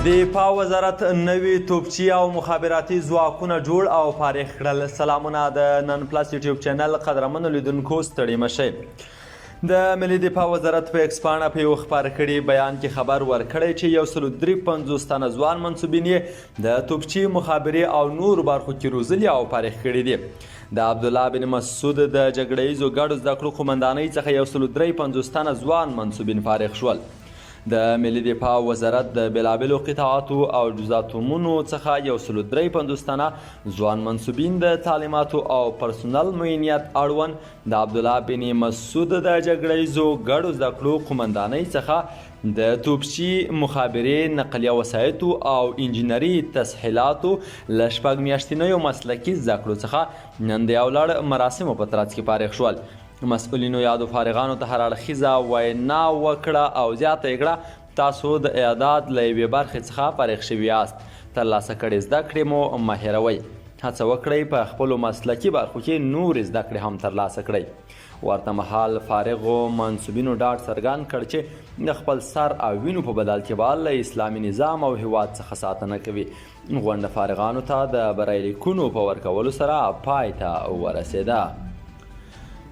دفاع وزارت نوي توپچي او مخابراتي ځواکونه جوړ او فارغ کړل. سلامونه د نن پلس یوټیوب چینل قدرمنو لیدونکو ستړي مشئ. د ملي دفاع وزارت په ایکس پاڼه په یو خپاره کړي بیان کې خبر ورکړی چې 153 تنه ځوان منصوبین یې د توپچي مخابرې او نور برخو کې روزلي او فارغ کړي دي. د عبدالله بن مسعود د جګړه ییزو ګډو زده کړو قومندانۍ څخه 153 تنه ځوان منصوبین فارغ شول. د ملي دفاع وزارت د بېلابېلو قطاعاتو او جزاتومونو څخه 153 تنه ځوان منصوبین د تعلیماتو او پرسونل معینیت اړوند د عبدالله بن مسعود د جګړه ییزو ګډو زده کړو قومندانۍ څخه د توپچي مخابرې نقلیه وسایطو او انجینري تسهیلاتو له 6 میاشتنیو مسلکي زده کړو څخه نن د یو لړ مراسمو په ترڅ کې فارغ شول. مسؤلینو یادو فارغانو ته هر اړخیزه وینا وکړه او زیاته یې کړه تاسو د اعداد له یوې برخې څخه فارغ شوي یاست. ترلاسه کړې زده کړې مو مه هېروئ. هڅه وکړئ په خپلو مسلکي برخو کې نورې زده کړې هم ترلاسه کړئ. ورته مهال فارغو منصوبینو ډاډ څرګند کړ چې د خپل سر او وینو په بدل کې به له اسلامي نظام او هیواد څخه ساتنه کوي. غونډه فارغانو ته د بریالیکونو په ورکولو سره پای ته ورسېده.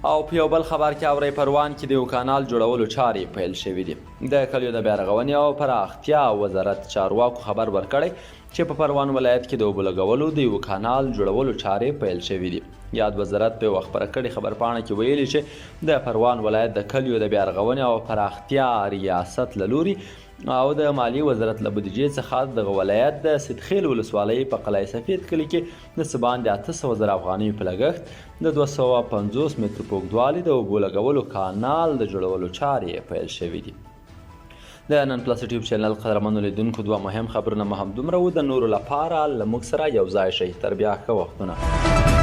او په یو بل خبر کې اورئ پروان کې د یو کانال جوړولو چارې پیل شوي دي. د کلیو د بیارغونې او پراختیا وزارت چارواکو خبر ورکړی چې په پروان ولایت کې د اوبو لګولو د یو کانال جوړولو چارې پیل شوي دي. یاد وزارت په یوه خپره کړې خبرپاڼه کې ویلي چې د پروان ولایت د کلیو د بیارغونې او پراختیا ریاست له لوري او د مالیې وزارت له بودیجې څخه دغه ولایت د سیدخیل ولسوالۍ په قلعه سفید کلي کې د څه باندې 800 زره افغانیو په لګښت د 250 مترو په اوږدوالي د اوبو لګولو کانال د جوړولو چارې پیل شوي دي. د نن پلس یوټیوب چینل قدرمنو لیدونکو دوه مهم خبرونه مو همدومره وو. د نورو لپاره له موږ سره یو ځای شئ. تر بیا ښه وختونه.